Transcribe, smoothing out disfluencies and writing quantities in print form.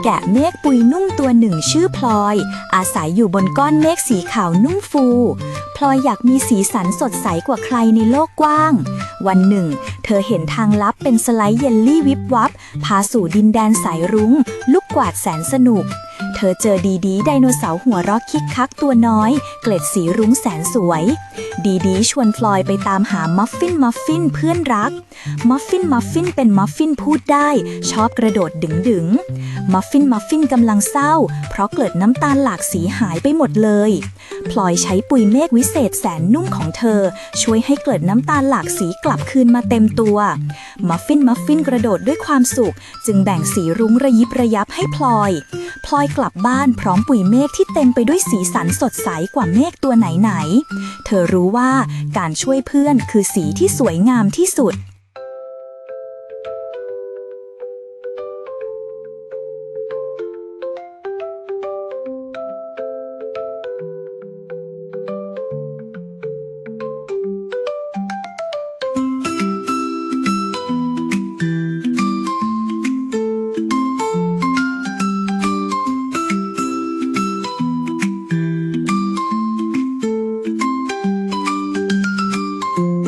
แกะเมฆปุยนุ่มตัวหนึ่งชื่อพลอยอาศัยอยู่บนก้อนเมฆสีขาวนุ่มฟูพลอยอยากมีสีสันสดใสกว่าใครในโลกกว้างวันหนึ่งเธอเห็นทางลับเป็นสไลด์เยลลี่วิบวับพาสู่ดินแดนสายรุ้งลูกกวาดแสนสนุกเธอเจอดีดีไดโนเสาร์หัวเราะคิกคักตัวน้อยเกล็ดสีรุ้งแสนสวยดีดีชวนพลอยไปตามหามัฟฟินเพื่อนรักมัฟฟินเป็นมัฟฟินพูดได้ชอบกระโดดดึงมัฟฟินกำลังเศร้าเพราะเกล็ดน้ำตาลหลากสีหายไปหมดเลยพลอยใช้ปุยเมฆวิเศษแสนนุ่มของเธอช่วยให้เกล็ดน้ำตาลหลากสีกลับคืนมาเต็มตัวมัฟฟินกระโดดด้วยความสุขจึงแบ่งสีรุ้งระยิบระยับให้พลอยกลับบ้านพร้อมปุยเมฆที่เต็มไปด้วยสีสันสดใสกว่าเมฆตัวไหนเธอรู้ว่าการช่วยเพื่อนคือสีที่สวยงามที่สุด